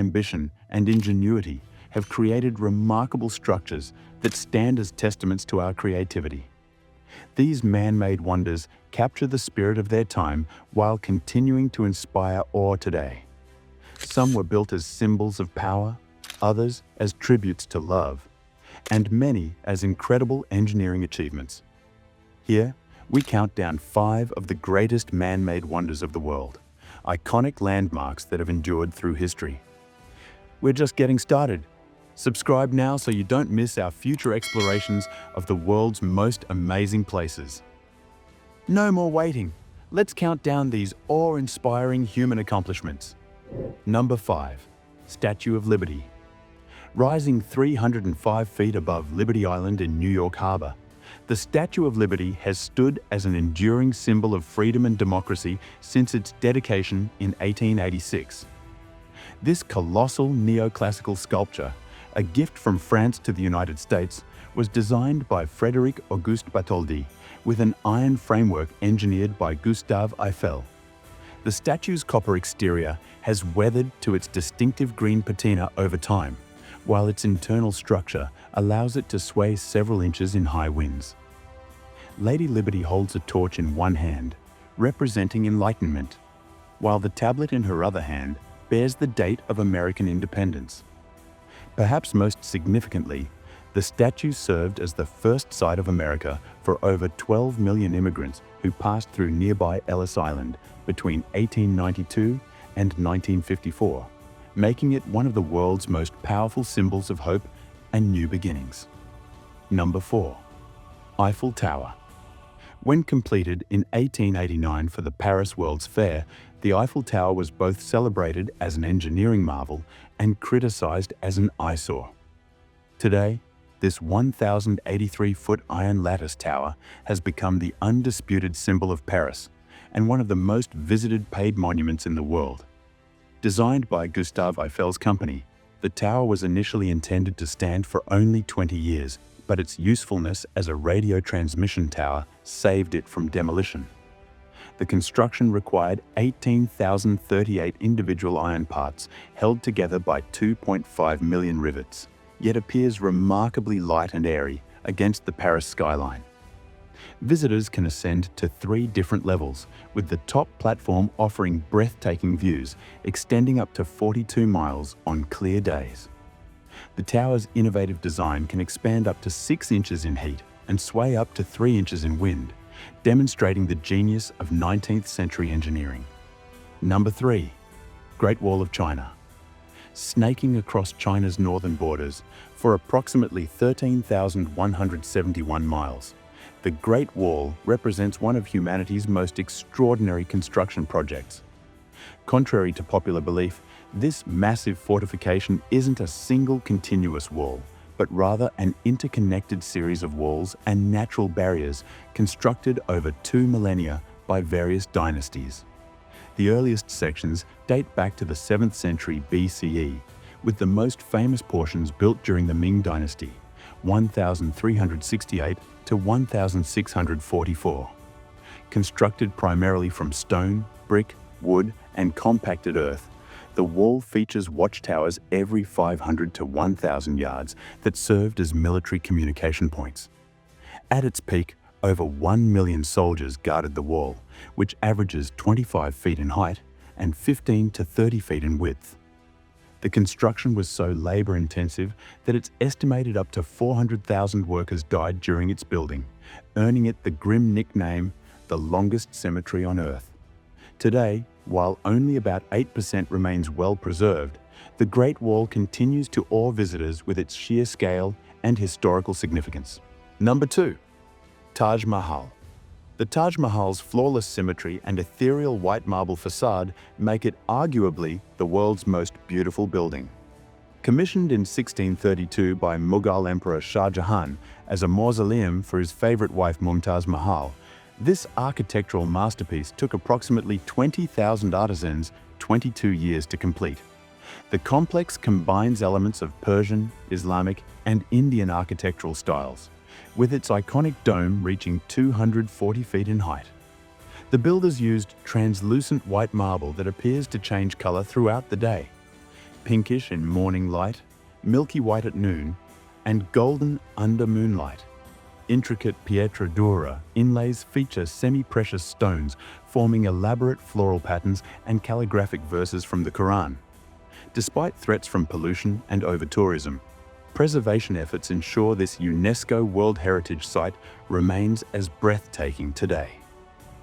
ambition and ingenuity have created remarkable structures that stand as testaments to our creativity. These man-made wonders capture the spirit of their time while continuing to inspire awe today. Some were built as symbols of power, others as tributes to love, and many as incredible engineering achievements. Here, we count down 5 of the greatest man-made wonders of the world, iconic landmarks that have endured through history. We're just getting started. Subscribe now so you don't miss our future explorations of the world's most amazing places. No more waiting. Let's count down these awe-inspiring human accomplishments. Number 5. Statue of Liberty. Rising 305 feet above Liberty Island in New York Harbor, the Statue of Liberty has stood as an enduring symbol of freedom and democracy since its dedication in 1886. This colossal neoclassical sculpture, a gift from France to the United States, was designed by Frédéric Auguste Bartholdi with an iron framework engineered by Gustave Eiffel. The statue's copper exterior has weathered to its distinctive green patina over time, while its internal structure allows it to sway several inches in high winds. Lady Liberty holds a torch in one hand, representing enlightenment, while the tablet in her other hand bears the date of American independence. Perhaps most significantly, the statue served as the first sight of America for over 12 million immigrants who passed through nearby Ellis Island between 1892 and 1954, making it one of the world's most powerful symbols of hope and new beginnings. Number 4. Eiffel Tower. When completed in 1889 for the Paris World's Fair, the Eiffel Tower was both celebrated as an engineering marvel and criticized as an eyesore. Today, this 1,083-foot iron lattice tower has become the undisputed symbol of Paris and one of the most visited paid monuments in the world. Designed by Gustave Eiffel's company, the tower was initially intended to stand for only 20 years, but its usefulness as a radio transmission tower saved it from demolition. The construction required 18,038 individual iron parts held together by 2.5 million rivets, yet appears remarkably light and airy against the Paris skyline. Visitors can ascend to 3 different levels, with the top platform offering breathtaking views extending up to 42 miles on clear days. The tower's innovative design can expand up to 6 inches in heat and sway up to 3 inches in wind, demonstrating the genius of 19th century engineering. Number 3. Great Wall of China. Snaking across China's northern borders for approximately 13,171 miles, the Great Wall represents one of humanity's most extraordinary construction projects. Contrary to popular belief, this massive fortification isn't a single continuous wall, but rather an interconnected series of walls and natural barriers constructed over 2 millennia by various dynasties. The earliest sections date back to the 7th century BCE, with the most famous portions built during the Ming Dynasty, 1368 to 1644. Constructed primarily from stone, brick, wood, and compacted earth, the wall features watchtowers every 500 to 1,000 yards that served as military communication points. At its peak, over 1 million soldiers guarded the wall, which averages 25 feet in height and 15 to 30 feet in width. The construction was so labor-intensive that it's estimated up to 400,000 workers died during its building, earning it the grim nickname, the longest cemetery on Earth. Today, while only about 8% remains well preserved, the Great Wall continues to awe visitors with its sheer scale and historical significance. Number 2. Taj Mahal. The Taj Mahal's flawless symmetry and ethereal white marble facade make it arguably the world's most beautiful building. Commissioned in 1632 by Mughal Emperor Shah Jahan as a mausoleum for his favorite wife Mumtaz Mahal, this architectural masterpiece took approximately 20,000 artisans 22 years to complete. The complex combines elements of Persian, Islamic, and Indian architectural styles, with its iconic dome reaching 240 feet in height. The builders used translucent white marble that appears to change color throughout the day. pinkish in morning light, milky white at noon, and golden under moonlight. Intricate pietra dura inlays feature semi-precious stones forming elaborate floral patterns and calligraphic verses from the Quran. Despite threats from pollution and over-tourism, preservation efforts ensure this UNESCO World Heritage Site remains as breathtaking today.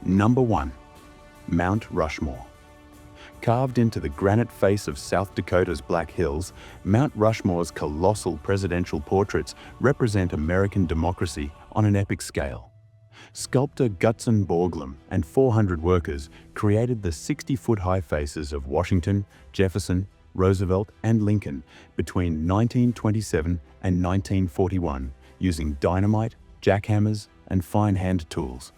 Number 1. Mount Rushmore. Carved into the granite face of South Dakota's Black Hills, Mount Rushmore's colossal presidential portraits represent American democracy on an epic scale. Sculptor Gutzon Borglum and 400 workers created the 60-foot-high faces of Washington, Jefferson, Roosevelt, and Lincoln between 1927 and 1941 using dynamite, jackhammers, and fine hand tools.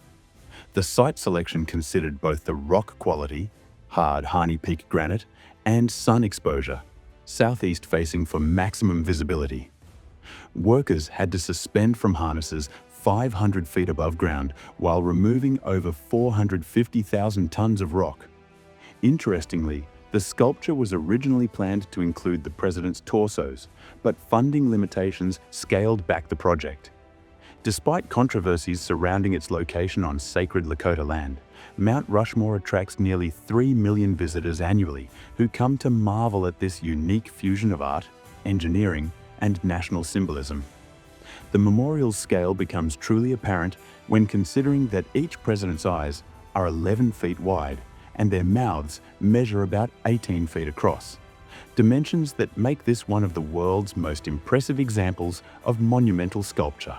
The site selection considered both the rock quality, hard Harney Peak granite, and sun exposure, southeast facing for maximum visibility. Workers had to suspend from harnesses 500 feet above ground while removing over 450,000 tons of rock. Interestingly, the sculpture was originally planned to include the president's torsos, but funding limitations scaled back the project. Despite controversies surrounding its location on sacred Lakota land, Mount Rushmore attracts nearly 3 million visitors annually who come to marvel at this unique fusion of art, engineering, and national symbolism. The memorial's scale becomes truly apparent when considering that each president's eyes are 11 feet wide and their mouths measure about 18 feet across, dimensions that make this one of the world's most impressive examples of monumental sculpture.